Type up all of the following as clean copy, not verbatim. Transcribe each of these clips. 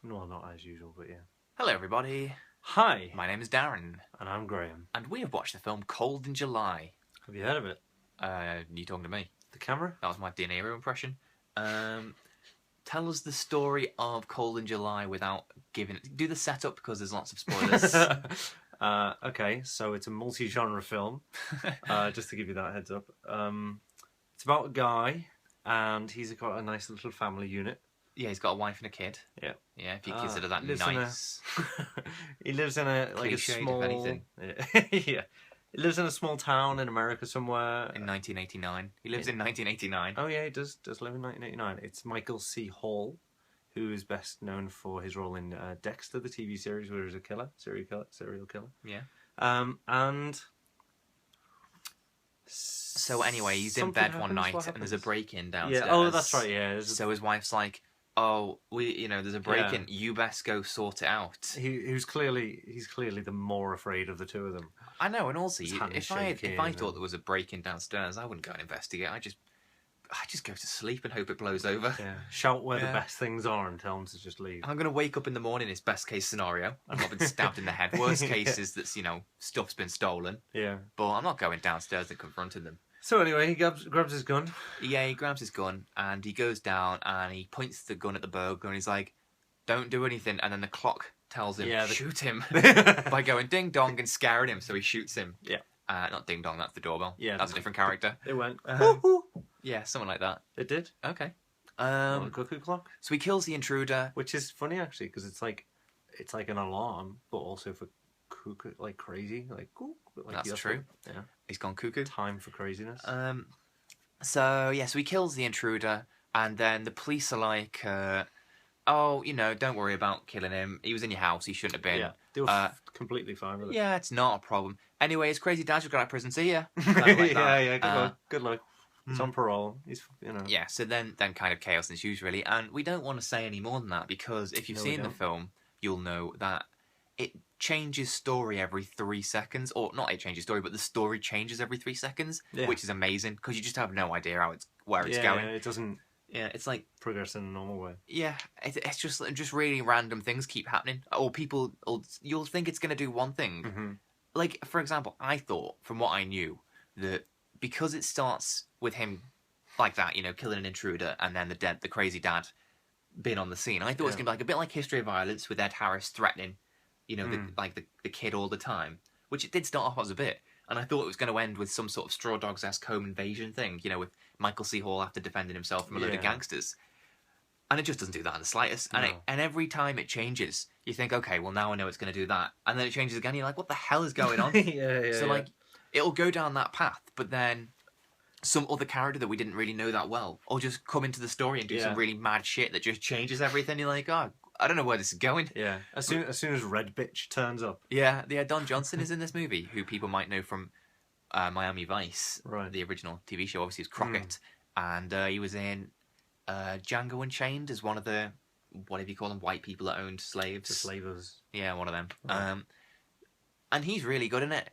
Well, not as usual, but yeah. Hello, everybody. Hi, My name is Darren, and I'm Graham. and we have watched the film Cold in July. Have you heard of it? You talking to me? The camera? That was my De Niro impression. Tell us the story of Cold in July without giving it. Do the setup because there's lots of spoilers. Okay, so it's a multi-genre film. Just to give you that heads up. It's about a guy, and he's got a nice little family unit. Yeah, he's got a wife and a kid. Yeah. Yeah, if you consider that lives nice. He lives in a Cliched, if small. anything. Yeah. He lives in a small town in America somewhere. In 1989. He lives in 1989. Oh yeah, he does live in 1989. It's Michael C. Hall, who is best known for his role in Dexter, the TV series, where he's a serial killer. Yeah. And So anyway, he's in something bed one happens. night What and there's a happens? break-in downstairs. Yeah. Oh, that's right. Yeah. So his wife's like, "Oh, there's a break-in. You best go sort it out." He's clearly the more afraid of the two of them. I know, and also, His hand if I shaking thought there was a break-in downstairs, I wouldn't go and investigate. I just go to sleep and hope it blows over. Yeah. Shout where the best things are and tell them to just leave. I'm gonna wake up in the morning. It's best case scenario. I've not been stabbed in the head. Worst case is that stuff's been stolen. Yeah. But I'm not going downstairs and confronting them. So anyway, he grabs his gun. Yeah, he grabs his gun and he goes down and he points the gun at the burglar and he's like, "Don't do anything." And then the clock tells him, shoot him, by going ding dong and scaring him. So he shoots him. Yeah. Not ding dong. That's the doorbell. Yeah. That's a different character. It went. Yeah, something like that. It did. Okay. The cuckoo clock, So he kills the intruder. which is funny actually, because it's like an alarm, but also for cuckoo, like crazy, like. That's true. Yeah. He's gone cuckoo. Time for craziness. So he kills the intruder, and then the police are like, "Oh, don't worry about killing him. He was in your house. He shouldn't have been." Yeah. They were completely fine with it. Yeah, it's not a problem. Anyway, his crazy dad just got out of prison. See ya. Yeah. Good luck. He's on parole. He's Yeah. So then kind of chaos ensues really, and we don't want to say any more than that because if you've seen the film, you'll know that it changes story every 3 seconds, or not. It changes story, but the story changes every 3 seconds, which is amazing because you just have no idea where it's going. It doesn't. Yeah, it's like progress in a normal way. Yeah, it's just really random things keep happening, or you'll think it's going to do one thing. Mm-hmm. Like for example, I thought from what I knew that because it starts with him like that, killing an intruder, and then the crazy dad being on the scene. I thought it was going to be like a bit like History of Violence with Ed Harris threatening, the kid all the time, which it did start off as a bit. And I thought it was going to end with some sort of Straw Dogs-esque home invasion thing, with Michael C. Hall after defending himself from a load of gangsters. And it just doesn't do that in the slightest. No. And every time it changes, you think, okay, well now I know it's going to do that. And then it changes again, you're like, what the hell is going on? So it'll go down that path, but then some other character that we didn't really know that well will just come into the story and do some really mad shit that just changes everything. You're like, oh, I don't know where this is going. Yeah. As soon as Red Bitch turns up. Yeah. Don Johnson is in this movie, who people might know from Miami Vice, right? The original TV show. Obviously, is Crockett, and he was in Django Unchained as one of the whatever you call them, white people that owned slaves. The slavers. Yeah, one of them. Right. And he's really good in it.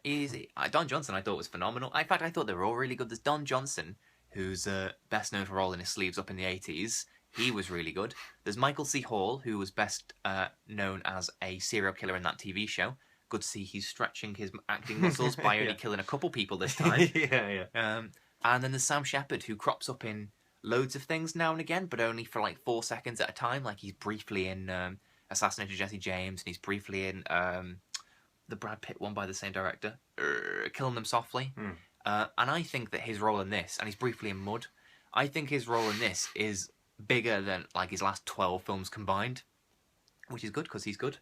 Don Johnson, I thought was phenomenal. In fact, I thought they were all really good. There's Don Johnson, who's best known for rolling his sleeves up in the 80s. He was really good. There's Michael C. Hall, who was best known as a serial killer in that TV show. Good to see he's stretching his acting muscles by only killing a couple people this time. Yeah. And then there's Sam Shepard, who crops up in loads of things now and again, but only for like 4 seconds at a time. Like he's briefly in Assassinated Jesse James, and he's briefly in the Brad Pitt one by the same director, Killing Them Softly. And I think that his role in this, and he's briefly in Mud, I think his role in this is bigger than like his last 12 films combined, which is good because he's good.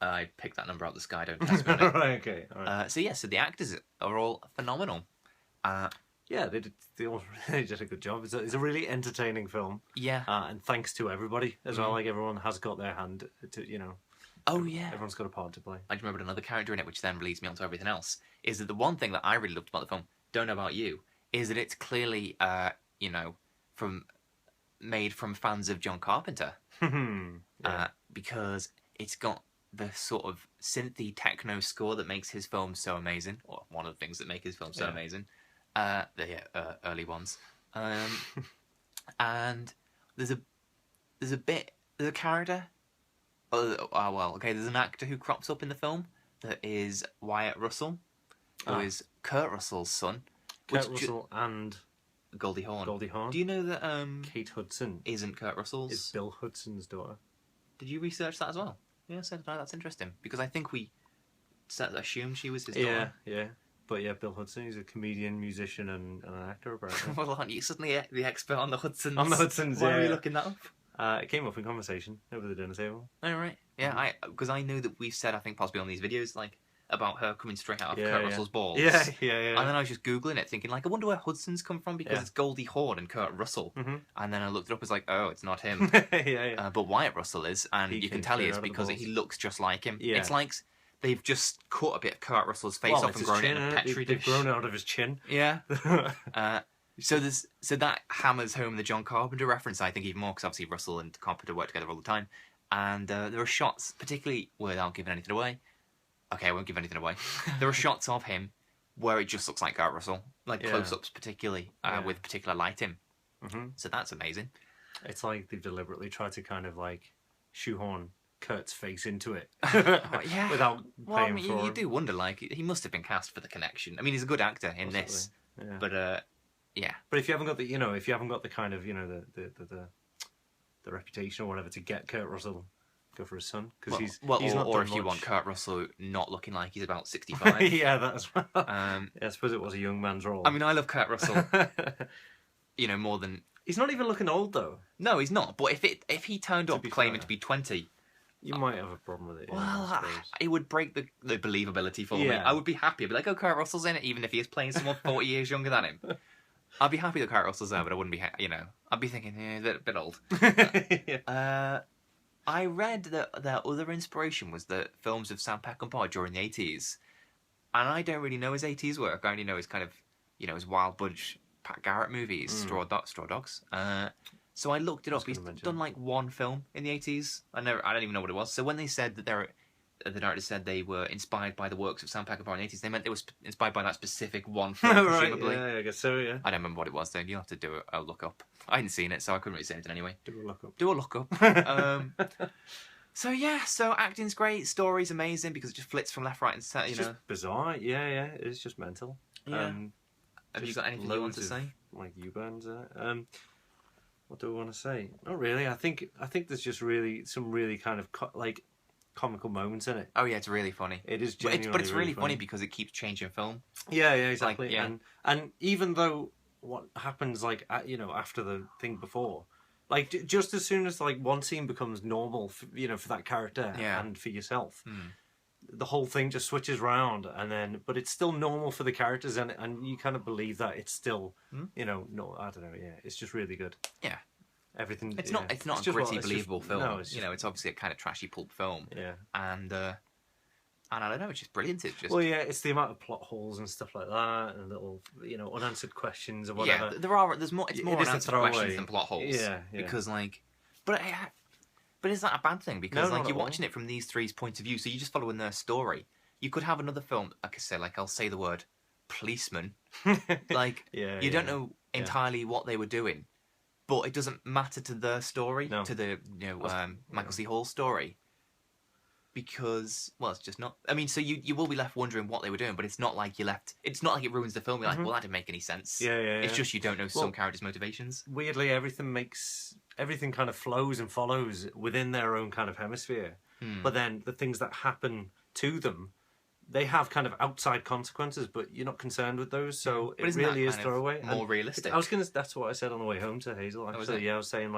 I picked that number out of the sky, don't test me on it. Right, okay. All right. So the actors are all phenomenal. Yeah, they did a good job. It's a really entertaining film. Yeah. And thanks to everybody as well. Like everyone has got their hand to, Oh yeah. Everyone's got a part to play. I just remembered another character in it, which then leads me on to everything else. Is that the one thing that I really loved about the film? Don't know about you. Is that it's clearly, made from fans of John Carpenter. Because it's got the sort of synthy techno score that makes his film so amazing, or one of the things that make his film so amazing. The early ones. And there's a character Well, okay. There's an actor who crops up in the film that is Wyatt Russell, who is Kurt Russell's son. Kurt Russell and Goldie Hawn. Goldie Hawn. Do you know that Kate Hudson isn't Kurt Russell's? is Bill Hudson's daughter. Did you research that as well? Yeah, so no, that's interesting because I think we assumed she was his daughter. Yeah. But yeah, Bill Hudson, he's a comedian, musician, and an actor, apparently. Well, aren't you suddenly the expert on the Hudsons? On the Hudsons, Why yeah. are you looking that up? It came up in conversation over the dinner table. Oh, right. Yeah, because I know that we've said, I think possibly on these videos, like, about her coming straight out of Kurt Russell's balls. Yeah. And then I was just Googling it, thinking, like, I wonder where Hudson's come from, because it's Goldie Hawn and Kurt Russell. Mm-hmm. And then I looked it up, it's like, oh, it's not him. But Wyatt Russell is, and you can tell he is because he looks just like him. Yeah. It's like they've just cut a bit of Kurt Russell's face off and grown it in a Petri dish. They've grown out of his chin. Yeah. So that hammers home the John Carpenter reference, I think, even more, because obviously Russell and Carpenter work together all the time. And there are shots, particularly without giving anything away. Okay, I won't give anything away. There are shots of him where it just looks like Kurt Russell, like close-ups particularly, with particular lighting. Mm-hmm. So that's amazing. It's like they've deliberately tried to kind of like shoehorn Kurt's face into it. Without paying for you do wonder, like, he must have been cast for the connection. I mean, he's a good actor in this, but yeah. But if you haven't got the kind of, the reputation or whatever to get Kurt Russell, go for his son, because he's not or done if you much. want Kurt Russell not looking like he's about 65. Yeah, that's well. I suppose it was a young man's role. I mean, I love Kurt Russell. More than he's not even looking old though. No, he's not. But if he turned up claiming to be 20. You might have a problem with it. Well, it would break the believability for me. I would be happy. I'd be like, oh, Kurt Russell's in it, even if he is playing someone 40 years younger than him. I'd be happy that Kurt Russell's there, but I wouldn't be, I'd be thinking, a bit old. I read that their other inspiration was the films of Sam Peckinpah during the 80s. And I don't really know his 80s work. I only know his kind of, his Wild Budge, Pat Garrett movies, Straw Dogs. So I looked it up. He's done like one film in the 80s. I don't even know what it was. So when they said that the director said they were inspired by the works of Sam Peckinpah in the 80s, they meant they were inspired by that specific one film, presumably. Yeah, I guess so, yeah. I don't remember what it was, though. You'll have to do a look up. I hadn't seen it, so I couldn't really say anything anyway. Do a look up. So acting's great, story's amazing, because it just flits from left, right, and center, It's just bizarre. Yeah, it's just mental. Yeah. Have you got anything you want to say? Like U-burns in it. What do I want to say? Not really. I think there's just some really kind of comical moments in it. Oh yeah, it's really funny. It is genuinely but it's really funny because it keeps changing film. Yeah, exactly. And even though what happens after the thing before, just as soon as one scene becomes normal, for that character and for yourself. The whole thing just switches round, but it's still normal for the characters, and you kind of believe that it's still, no, I don't know, it's just really good. Yeah, everything. It's not a gritty, believable film. No, it's obviously a kind of trashy pulp film. Yeah, and I don't know, it's just brilliant. It's just it's the amount of plot holes and stuff like that, and little unanswered questions or whatever. Yeah, there's more. It's more unanswered questions than plot holes. Yeah. Because But is that a bad thing? Because you're watching it from these three's point of view, so you're just following their story. You could have another film, I'll say the word policeman. You don't know entirely what they were doing, but it doesn't matter to their story, to the Michael C. Hall story. Because it's just not. I mean, so you will be left wondering what they were doing, but it's not like it's not like it ruins the film. You're like, well, that didn't make any sense. It's just you don't know some characters' motivations. Weirdly, everything kind of flows and follows within their own kind of hemisphere. But then the things that happen to them, they have kind of outside consequences, but you're not concerned with those. So it really is throwaway. More realistic. That's what I said on the way home to Hazel. Actually, I was saying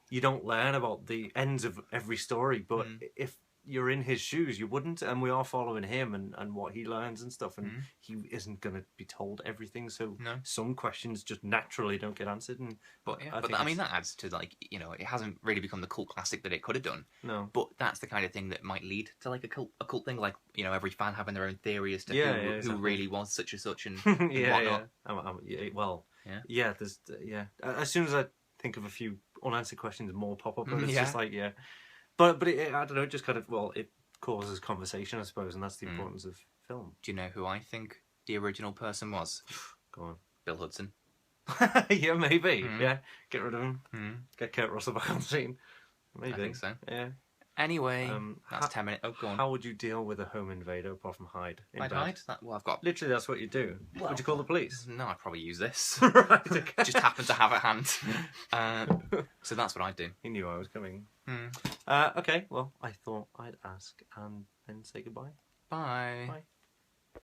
you don't learn about the ends of every story, but if you're in his shoes, you wouldn't, and we are following him and what he learns and stuff, and he isn't going to be told everything, so some questions just naturally don't get answered. But I mean, that adds to it hasn't really become the cult classic that it could have done. No, but that's the kind of thing that might lead to a cult thing, every fan having their own theory as to who really was such and such and whatnot. As soon as I think of a few unanswered questions, more pop up, and it's just But I don't know, it just kind of, it causes conversation, I suppose, and that's the importance of film. Do you know who I think the original person was? Go on. Bill Hudson. Yeah, maybe. Yeah, get rid of him. Get Kurt Russell back on the scene. Maybe. I think so. Yeah. Anyway, that's 10 minutes. Oh, go on. How would you deal with a home invader apart from hide? I'd hide? Well, I've got... Literally, that's what you do. Well, would you call the police? No, I'd probably use this. Right, okay. Just happen to have at hand. So that's what I'd do. He knew I was coming. Hmm. Okay, well, I thought I'd ask and then say goodbye. Bye. Bye.